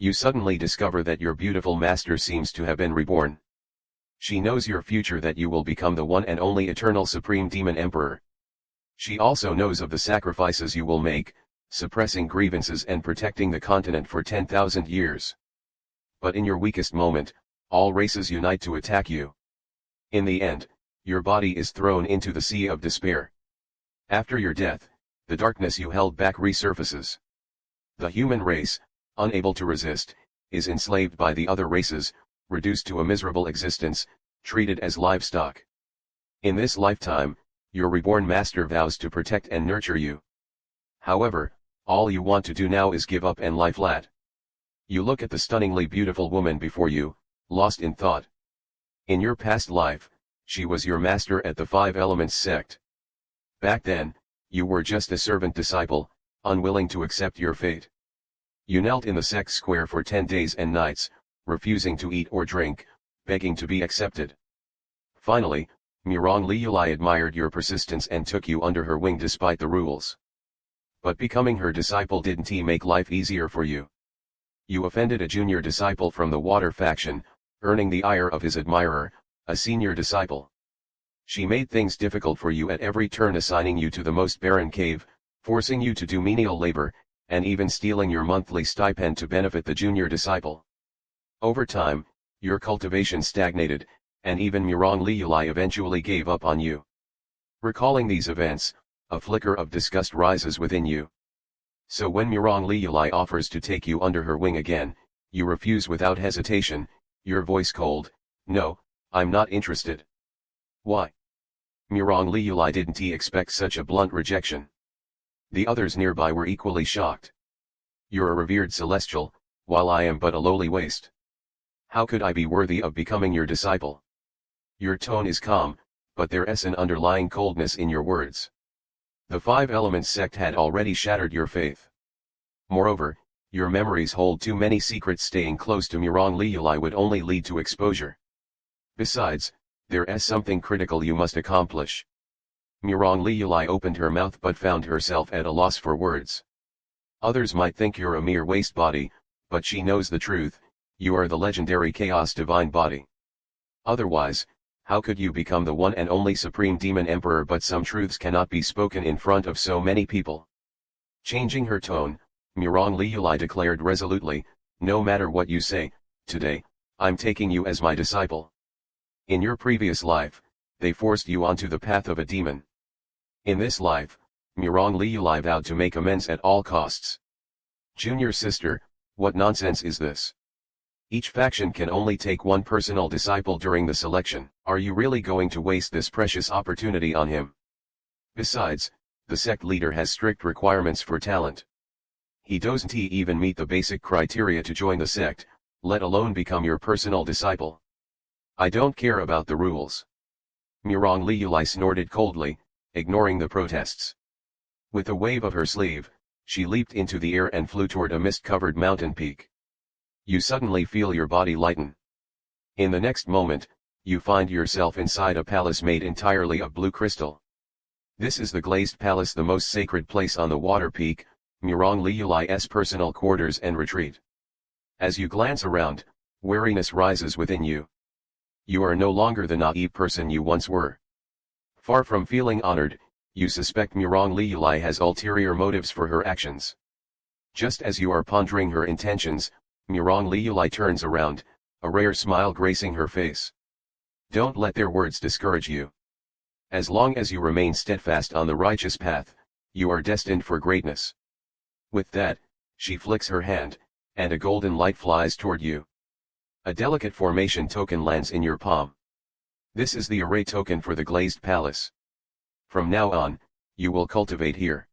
You suddenly discover that your beautiful master seems to have been reborn. She knows your future, that you will become the one and only eternal supreme demon emperor. She also knows of the sacrifices you will make, suppressing grievances and protecting the continent for 10,000 years. But in your weakest moment, all races unite to attack you. In the end, your body is thrown into the sea of despair. After your death, the darkness you held back resurfaces. The human race, unable to resist, is enslaved by the other races, reduced to a miserable existence, treated as livestock. In this lifetime, your reborn master vows to protect and nurture you. However, all you want to do now is give up and lie flat. You look at the stunningly beautiful woman before you, lost in thought. In your past life, she was your master at the Five Elements sect. Back then, you were just a servant disciple, unwilling to accept your fate. You knelt in the sect square for 10 days and nights, refusing to eat or drink, begging to be accepted. Finally, Murong Liulai admired your persistence and took you under her wing despite the rules. But becoming her disciple didn't make life easier for you. You offended a junior disciple from the water faction, earning the ire of his admirer, a senior disciple. She made things difficult for you at every turn, assigning you to the most barren cave, forcing you to do menial labor, and even stealing your monthly stipend to benefit the junior disciple. Over time, your cultivation stagnated, and even Murong Liulai eventually gave up on you. Recalling these events, a flicker of disgust rises within you. So when Murong Liulai offers to take you under her wing again, you refuse without hesitation, your voice cold, "No, I'm not interested." Why? Murong Liulai didn't expect such a blunt rejection. The others nearby were equally shocked. You're a revered celestial, while I am but a lowly waste. How could I be worthy of becoming your disciple? Your tone is calm, but there is an underlying coldness in your words. The Five Elements sect had already shattered your faith. Moreover, your memories hold too many secrets. Staying close to Murong Liulai would only lead to exposure. Besides, there is something critical you must accomplish. Murong Liulai opened her mouth but found herself at a loss for words. Others might think you're a mere waste body, but she knows the truth, you are the legendary Chaos Divine Body. Otherwise, how could you become the one and only Supreme Demon Emperor? But some truths cannot be spoken in front of so many people. Changing her tone, Murong Liulai declared resolutely, "No matter what you say, today, I'm taking you as my disciple. In your previous life, they forced you onto the path of a demon. In this life, Murong Liulai vowed to make amends at all costs." Junior sister, what nonsense is this? Each faction can only take one personal disciple during the selection. Are you really going to waste this precious opportunity on him? Besides, the sect leader has strict requirements for talent. He doesn't even meet the basic criteria to join the sect, let alone become your personal disciple. I don't care about the rules. Murong Liulai snorted coldly, ignoring the protests. With a wave of her sleeve, she leaped into the air and flew toward a mist-covered mountain peak. You suddenly feel your body lighten. In the next moment, you find yourself inside a palace made entirely of blue crystal. This is the Glazed Palace, the most sacred place on the water peak, Murong Liulai's personal quarters and retreat. As you glance around, wariness rises within you. You are no longer the naive person you once were. Far from feeling honored, you suspect Murong Liulai has ulterior motives for her actions. Just as you are pondering her intentions, Murong Liulai turns around, a rare smile gracing her face. Don't let their words discourage you. As long as you remain steadfast on the righteous path, you are destined for greatness. With that, she flicks her hand, and a golden light flies toward you. A delicate formation token lands in your palm. This is the array token for the Glazed Palace. From now on, you will cultivate here.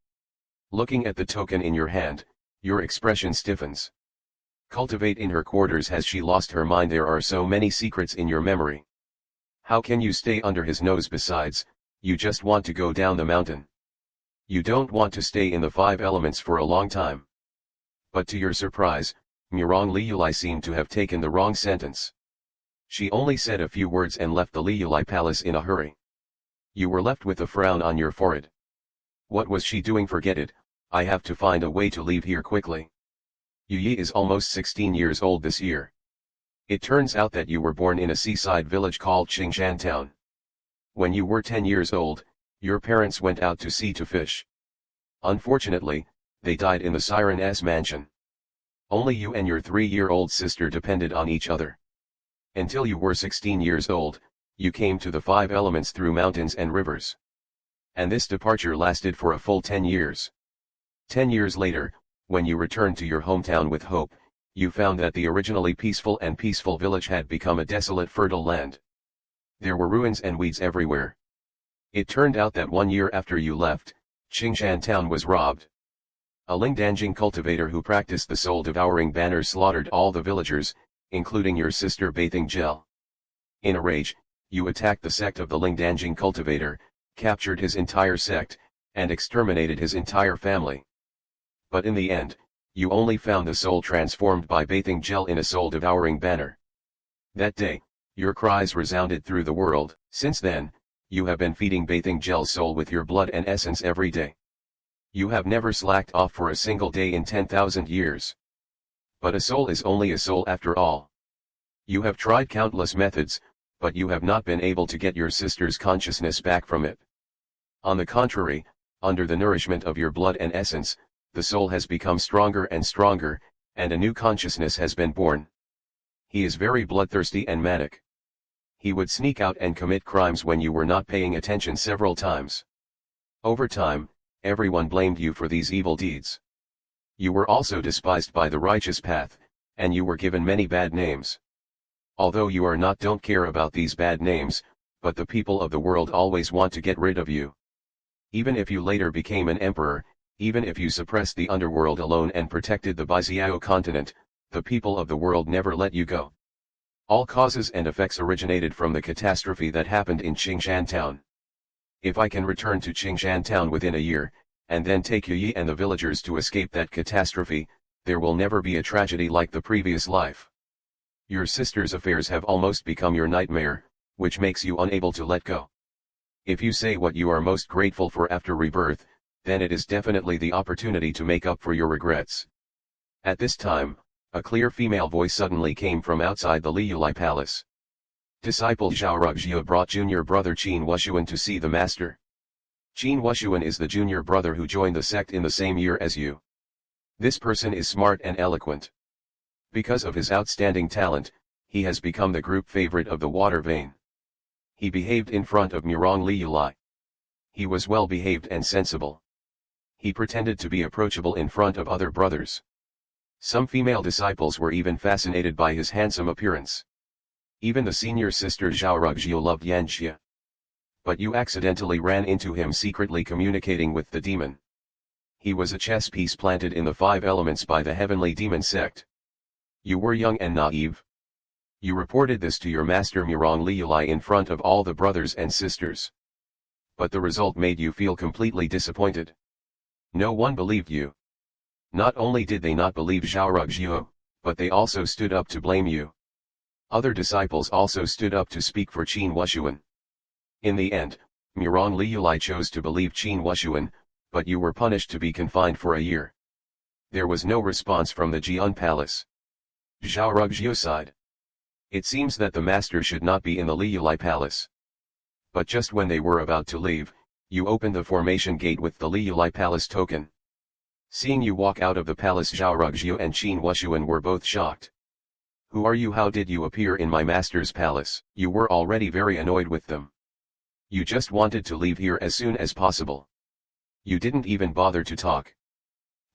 Looking at the token in your hand, your expression stiffens. Cultivate in her quarters. Has she lost her mind? There are so many secrets in your memory. How can you stay under his nose? Besides, you just want to go down the mountain. You don't want to stay in the Five Elements for a long time. But to your surprise, Murong Liulai seemed to have taken the wrong sentence. She only said a few words and left the Liulai Palace in a hurry. You were left with a frown on your forehead. What was she doing? Forget it, I have to find a way to leave here quickly. Yi is almost 16 years old this year. It turns out that you were born in a seaside village called Qingshan Town. When you were 10 years old, your parents went out to sea to fish. Unfortunately, they died in the Siren's mansion. Only you and your 3-year-old sister depended on each other. Until you were 16 years old, you came to the 5 elements through mountains and rivers. And this departure lasted for a full 10 years. 10 years later, when you returned to your hometown with hope, you found that the originally peaceful village had become a desolate fertile land. There were ruins and weeds everywhere. It turned out that 1 year after you left, Qingshan Town was robbed. A Lingdanjing cultivator who practiced the soul-devouring banner slaughtered all the villagers, including your sister Bathing Gel. In a rage, you attacked the sect of the Lingdanjing cultivator, captured his entire sect, and exterminated his entire family. But in the end, you only found the soul transformed by Bathing Gel in a soul-devouring banner. That day, your cries resounded through the world. Since then, you have been feeding Bathing Gel's soul with your blood and essence every day. You have never slacked off for a single day in 10,000 years. But a soul is only a soul after all. You have tried countless methods, but you have not been able to get your sister's consciousness back from it. On the contrary, under the nourishment of your blood and essence, the soul has become stronger and stronger, and a new consciousness has been born. He is very bloodthirsty and manic. He would sneak out and commit crimes when you were not paying attention several times. Over time, everyone blamed you for these evil deeds. You were also despised by the righteous path, and you were given many bad names. Although you are not don't care about these bad names, but the people of the world always want to get rid of you. Even if you later became an emperor, even if you suppressed the underworld alone and protected the Bixiao continent, the people of the world never let you go. All causes and effects originated from the catastrophe that happened in Qingshan Town. If I can return to Qingshan Town within a year, and then take Yi and the villagers to escape that catastrophe, there will never be a tragedy like the previous life. Your sister's affairs have almost become your nightmare, which makes you unable to let go. If you say what you are most grateful for after rebirth, then it is definitely the opportunity to make up for your regrets. At this time, a clear female voice suddenly came from outside the Liulai Palace. Disciple Zhao Rugjia brought junior brother Qin Wushuan to see the master. Qin Wushuan is the junior brother who joined the sect in the same year as you. This person is smart and eloquent. Because of his outstanding talent, he has become the group favorite of the water vein. He behaved in front of Murong Liulai. He was well behaved and sensible. He pretended to be approachable in front of other brothers. Some female disciples were even fascinated by his handsome appearance. Even the senior sister Zhao Rugjia loved Yanxia. But you accidentally ran into him secretly communicating with the demon. He was a chess piece planted in the 5 elements by the heavenly demon sect. You were young and naive. You reported this to your master Murong Liulai in front of all the brothers and sisters. But the result made you feel completely disappointed. No one believed you. Not only did they not believe Zhao Rugjia, but they also stood up to blame you. Other disciples also stood up to speak for Qin Wushuan. In the end, Murong Liulai chose to believe Qin Wushuan, but you were punished to be confined for a year. There was no response from the Jian Palace. Zhao Rugjia sighed. It seems that the master should not be in the Liulai Palace. But just when they were about to leave, you opened the formation gate with the Liulai Palace token. Seeing you walk out of the palace, Zhao Rugjia and Qin Wushuan were both shocked. Who are you? How did you appear in my master's palace? You were already very annoyed with them. You just wanted to leave here as soon as possible. You didn't even bother to talk.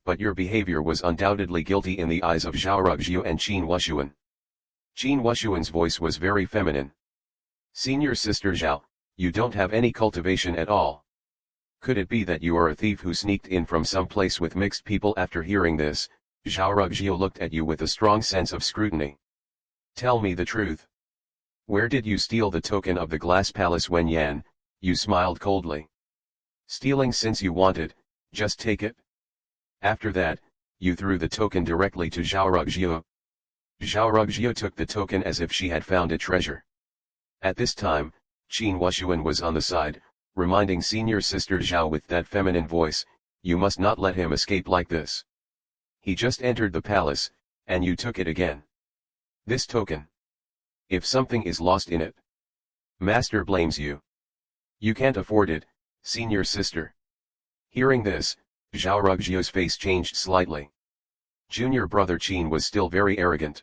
But your behavior was undoubtedly guilty in the eyes of Zhao Rugjia and Qin Wushuan. Qin Wushuan's voice was very feminine. Senior sister Zhao, you don't have any cultivation at all. Could it be that you are a thief who sneaked in from some place with mixed people? After hearing this, Zhao Rugjia looked at you with a strong sense of scrutiny. Tell me the truth. Where did you steal the token of the glass palace? When Yan, you smiled coldly. Stealing since you wanted, just take it. After that, you threw the token directly to Zhao Rugjia. Zhao Rugjia took the token as if she had found a treasure. At this time, Qin Wushuan was on the side, reminding senior sister Zhao with that feminine voice, you must not let him escape like this. He just entered the palace, and you took it again. This token. If something is lost in it, master blames you. You can't afford it, senior sister. Hearing this, Zhao Rugjio's face changed slightly. Junior brother Qin was still very arrogant.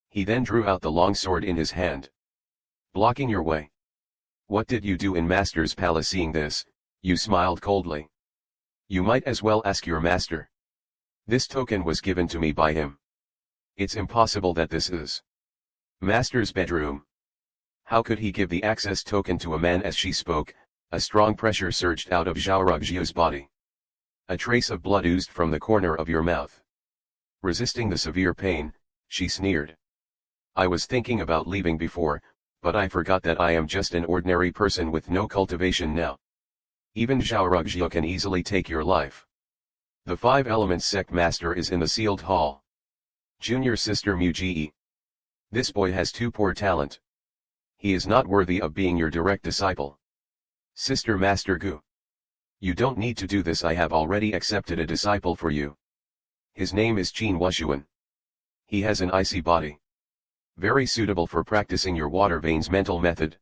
He then drew out the long sword in his hand. Blocking your way. What did you do in master's palace? Seeing this, you smiled coldly. You might as well ask your master. This token was given to me by him. It's impossible that this is master's bedroom. How could he give the access token to a man? As she spoke, a strong pressure surged out of Zhao Rugjio's body. A trace of blood oozed from the corner of your mouth. Resisting the severe pain, she sneered. I was thinking about leaving before, but I forgot that I am just an ordinary person with no cultivation now. Even Zhao Rugjio can easily take your life. The 5 Elements sect master is in the sealed hall. Junior sister Muji. This boy has too poor talent. He is not worthy of being your direct disciple. Sister Master Gu. You don't need to do this. I have already accepted a disciple for you. His name is Qin Wushuan. He has an icy body. Very suitable for practicing your water veins mental method.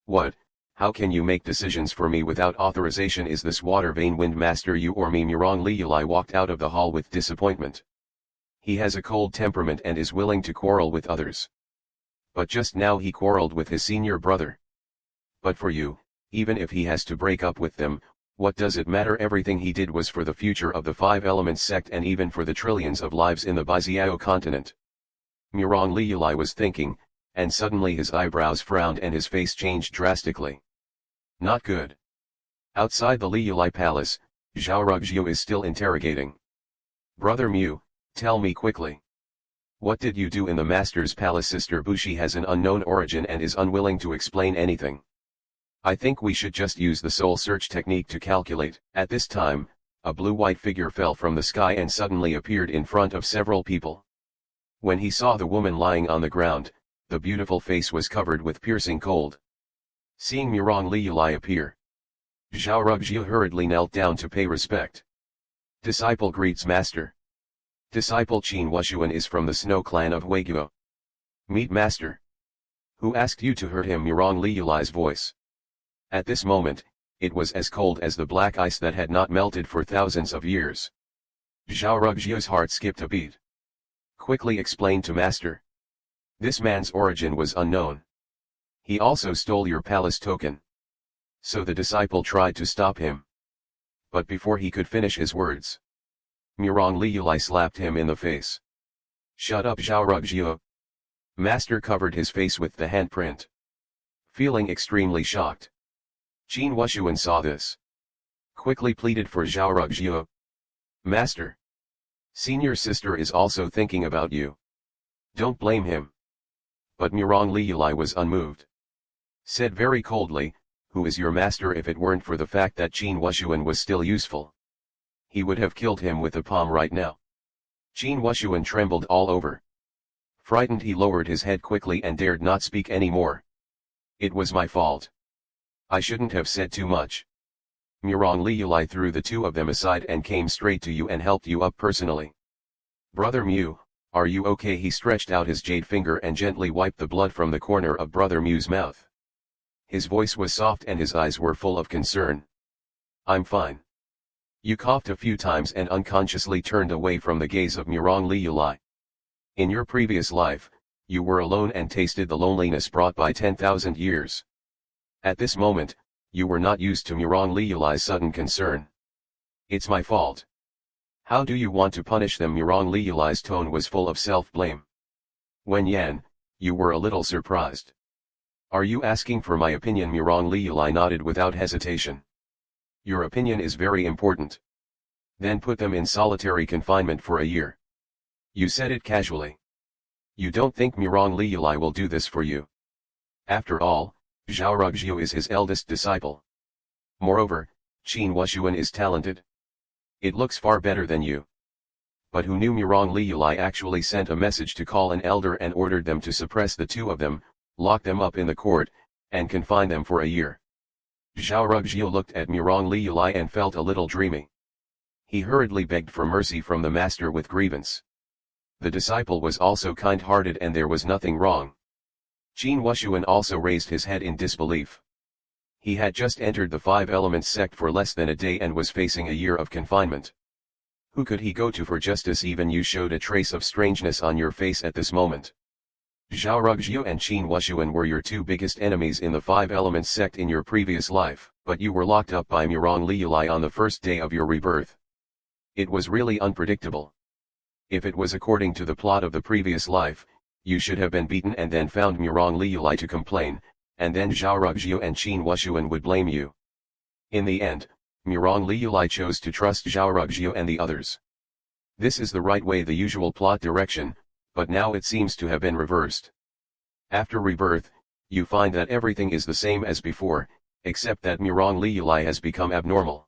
What? How can you make decisions for me without authorization? Is this water vein wind master you or me? Murong Liulai walked out of the hall with disappointment. He has a cold temperament and is willing to quarrel with others. But just now he quarreled with his senior brother. But for you, even if he has to break up with them, what does it matter? Everything he did was for the future of the 5 Elements sect and even for the trillions of lives in the Baiziao continent. Murong Liulai was thinking, and suddenly his eyebrows frowned and his face changed drastically. Not good. Outside the Liulai palace, Zhao Rugjio is still interrogating. Brother Mu, tell me quickly. What did you do in the master's palace? Sister Bushi has an unknown origin and is unwilling to explain anything. I think we should just use the soul search technique to calculate. At this time, a blue-white figure fell from the sky and suddenly appeared in front of several people. When he saw the woman lying on the ground, the beautiful face was covered with piercing cold. Seeing Murong Liulai appear, Zhao Rugjio hurriedly knelt down to pay respect. Disciple greets master. Disciple Qin Wushuan is from the snow clan of Huiguo. Meet master. Who asked you to hurt him? Murong Liulai's voice. At this moment, it was as cold as the black ice that had not melted for thousands of years. Zhao Rugjio's heart skipped a beat. Quickly explain to master. This man's origin was unknown. He also stole your palace token. So the disciple tried to stop him. But before he could finish his words, Murong Liulai slapped him in the face. Shut up, Zhao Rugjio. Master covered his face with the handprint. Feeling extremely shocked, Qin Wushuan saw this. Quickly pleaded for Zhao Rugjio. Master. Senior sister is also thinking about you. Don't blame him. But Murong Liulai was unmoved. Said very coldly, who is your master? If it weren't for the fact that Qin Wushuan was still useful, he would have killed him with a palm right now. Qin Wushuan trembled all over. Frightened, he lowered his head quickly and dared not speak anymore. It was my fault. I shouldn't have said too much. Murong Liulai threw the two of them aside and came straight to you and helped you up personally. Brother Mu, are you okay? He stretched out his jade finger and gently wiped the blood from the corner of Brother Mu's mouth. His voice was soft and his eyes were full of concern. I'm fine. You coughed a few times and unconsciously turned away from the gaze of Murong Liulai. In your previous life, you were alone and tasted the loneliness brought by 10,000 years. At this moment, you were not used to Murong Liulai's sudden concern. It's my fault. How do you want to punish them? Murong Liulai's tone was full of self-blame. Wen Yan, you were a little surprised. Are you asking for my opinion? Murong Liulai nodded without hesitation. Your opinion is very important. Then put them in solitary confinement for a year. You said it casually. You don't think Murong Liulai will do this for you? After all, Zhao Rugjio is his eldest disciple. Moreover, Qin Wushuan is talented. It looks far better than you. But who knew Murong Liulai actually sent a message to call an elder and ordered them to suppress the two of them, lock them up in the court, and confine them for a year. Zhao Rugjio looked at Murong Liulai and felt a little dreamy. He hurriedly begged for mercy from the master with grievance. The disciple was also kind-hearted and there was nothing wrong. Qin Wushuan also raised his head in disbelief. He had just entered the Five Elements sect for less than a day and was facing a year of confinement. Who could he go to for justice? Even you showed a trace of strangeness on your face at this moment. Zhao Rugzhou and Qin Wushuan were your two biggest enemies in the Five Elements sect in your previous life, but you were locked up by Murong Liulai on the first day of your rebirth. It was really unpredictable. If it was according to the plot of the previous life, you should have been beaten and then found Murong Liulai to complain, and then Zhao Rugzhou and Qin Wushuan would blame you. In the end, Murong Liulai chose to trust Zhao Rugzhou and the others. This is the right way, the usual plot direction, but now it seems to have been reversed. After rebirth, you find that everything is the same as before, except that Murong Liulai has become abnormal.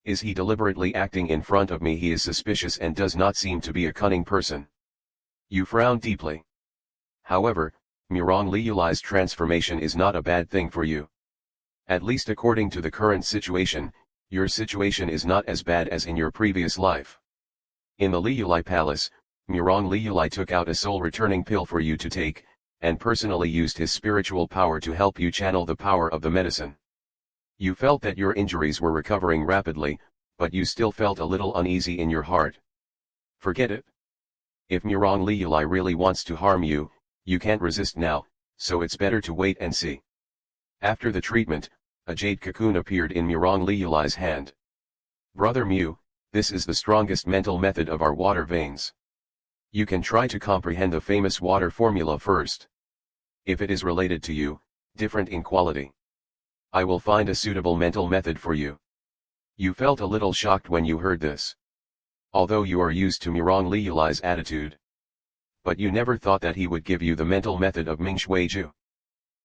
Is he deliberately acting in front of me? He is suspicious and does not seem to be a cunning person. You frown deeply. However, Murong Liulai's transformation is not a bad thing for you. At least according to the current situation, your situation is not as bad as in your previous life. In the Liulai Palace, Murong Liulai took out a soul-returning pill for you to take, and personally used his spiritual power to help you channel the power of the medicine. You felt that your injuries were recovering rapidly, but you still felt a little uneasy in your heart. Forget it. If Murong Liulai really wants to harm you, you can't resist now, so it's better to wait and see. After the treatment, a jade cocoon appeared in Murong Liulai's hand. Brother Mu, this is the strongest mental method of our water veins. You can try to comprehend the famous water formula first. If it is related to you, different in quality, I will find a suitable mental method for you. You felt a little shocked when you heard this. Although you are used to Murong Liulai's attitude. But you never thought that he would give you the mental method of Ming Shuiju.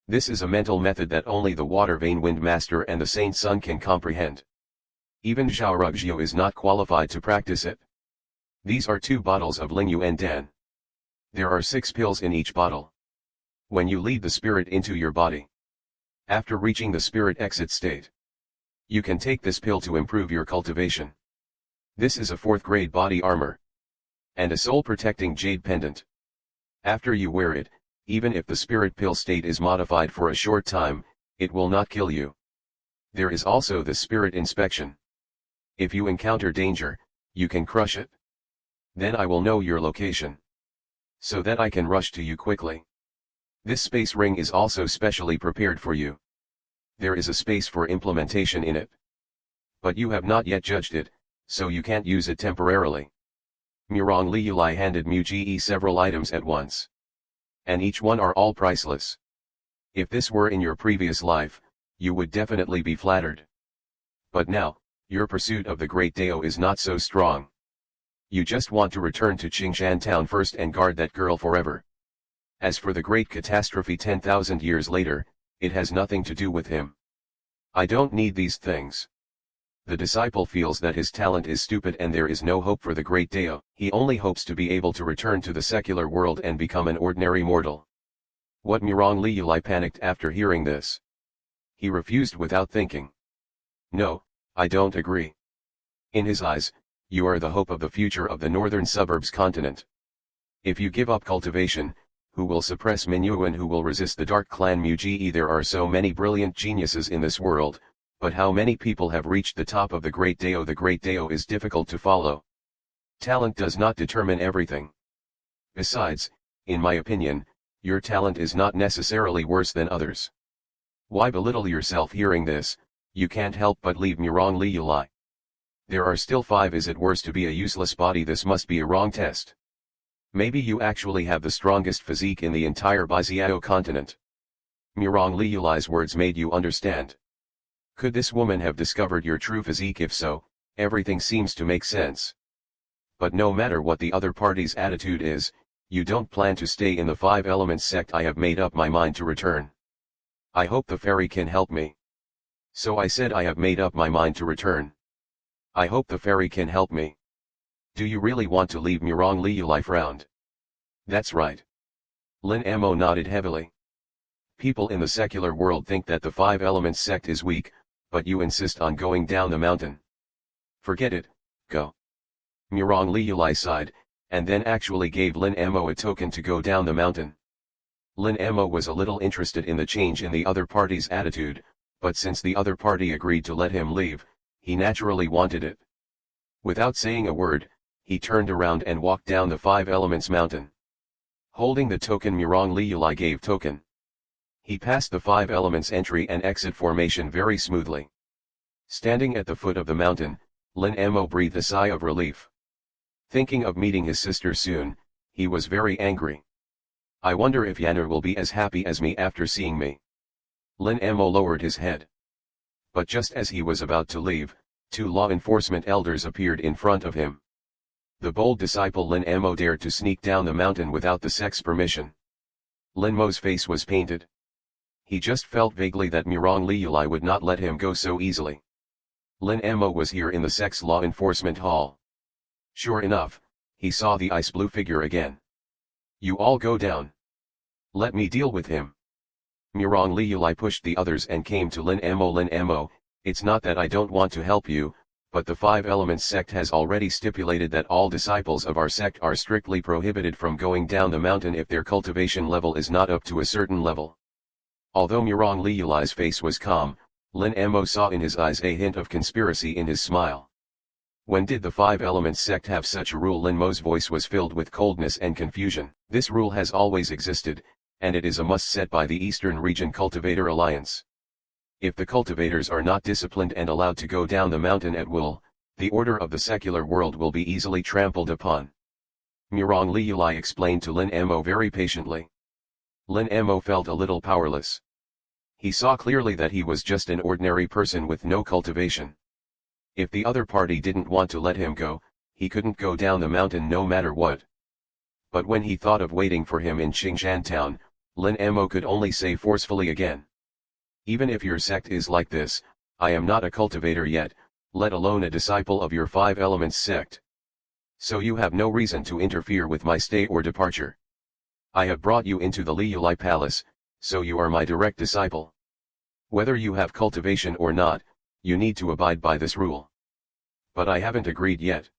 This is a mental method that only the Water Vein Wind Master and the Saint Sun can comprehend. Even Zhao Rugzhou is not qualified to practice it. These are 2 bottles of Ling Yuan Dan. There are 6 pills in each bottle. When you lead the spirit into your body, after reaching the spirit exit state, you can take this pill to improve your cultivation. This is a 4th grade body armor. And a soul-protecting jade pendant. After you wear it, even if the spirit pill state is modified for a short time, it will not kill you. There is also the spirit inspection. If you encounter danger, you can crush it. Then I will know your location, so that I can rush to you quickly. This space ring is also specially prepared for you. There is a space for implementation in it. But you have not yet judged it, so you can't use it temporarily. Murong Liulai handed Mu Ge several items at once. And each one are all priceless. If this were in your previous life, you would definitely be flattered. But now, your pursuit of the Great Dao is not so strong. You just want to return to Qingshan town first and guard that girl forever. As for the great catastrophe 10,000 years later, it has nothing to do with him. I don't need these things. The disciple feels that his talent is stupid and there is no hope for the Great Dao. He only hopes to be able to return to the secular world and become an ordinary mortal. What? Murong Liulai panicked after hearing this. He refused without thinking. No, I don't agree. In his eyes, you are the hope of the future of the northern suburbs continent. If you give up cultivation, who will suppress Minyuan? Who will resist the dark clan Mu Ge? There are so many brilliant geniuses in this world, but how many people have reached the top of the Great Dao? The Great Dao is difficult to follow. Talent does not determine everything. Besides, in my opinion, your talent is not necessarily worse than others. Why belittle yourself? Hearing this, you can't help but leave Murong Liulai. There are still 5. Is it worse to be a useless body? This must be a wrong test. Maybe you actually have the strongest physique in the entire Baijiao continent. Murong Liulai's words made you understand. Could this woman have discovered your true physique? If so, everything seems to make sense. But no matter what the other party's attitude is, you don't plan to stay in the Five Elements sect. I have made up my mind to return. I hope the fairy can help me. So I said I have made up my mind to return. I hope the fairy can help me. Do you really want to leave? Murong Liulai frowned. That's right. Lin Mo nodded heavily. People in the secular world think that the Five Elements sect is weak, but you insist on going down the mountain. Forget it, Go. Murong Liuli sighed, and then actually gave Lin Amo a token to go down the mountain. Lin Amo was a little interested in the change in the other party's attitude, but since the other party agreed to let him leave, he naturally wanted it. Without saying a word, he turned around and walked down the Five Elements mountain. Holding the token Murong Liuli gave token. He passed the Five Elements entry and exit formation very smoothly. Standing at the foot of the mountain, Lin Amo breathed a sigh of relief. Thinking of meeting his sister soon, he was very angry. I wonder if Yanner will be as happy as me after seeing me. Lin Amo lowered his head. But just as he was about to leave, two law enforcement elders appeared in front of him. The bold disciple Lin Amo dared to sneak down the mountain without the sect's permission. Lin Mo's face was painted. He just felt vaguely that Murong Liuli would not let him go so easily. Lin Amo was here in the sect's law enforcement hall. Sure enough, he saw the ice blue figure again. You all go down. Let me deal with him. Murong Liuli pushed the others and came to Lin Amo. Lin Amo, it's not that I don't want to help you, but the Five Elements sect has already stipulated that all disciples of our sect are strictly prohibited from going down the mountain if their cultivation level is not up to a certain level. Although Murong Liuli's face was calm, Lin Amo saw in his eyes a hint of conspiracy in his smile. When did the Five Elements sect have such a rule? Lin Mo's voice was filled with coldness and confusion. This rule has always existed, and it is a must set by the Eastern Region Cultivator Alliance. If the cultivators are not disciplined and allowed to go down the mountain at will, the order of the secular world will be easily trampled upon. Murong Liuli explained to Lin Amo very patiently. Lin Amo felt a little powerless. He saw clearly that he was just an ordinary person with no cultivation. If the other party didn't want to let him go, he couldn't go down the mountain no matter what. But when he thought of waiting for him in Qingshan town, Lin Amo could only say forcefully again. Even if your sect is like this, I am not a cultivator yet, let alone a disciple of your Five Elements sect. So you have no reason to interfere with my stay or departure. I have brought you into the Liuli Palace, so you are my direct disciple. Whether you have cultivation or not, you need to abide by this rule. But I haven't agreed yet.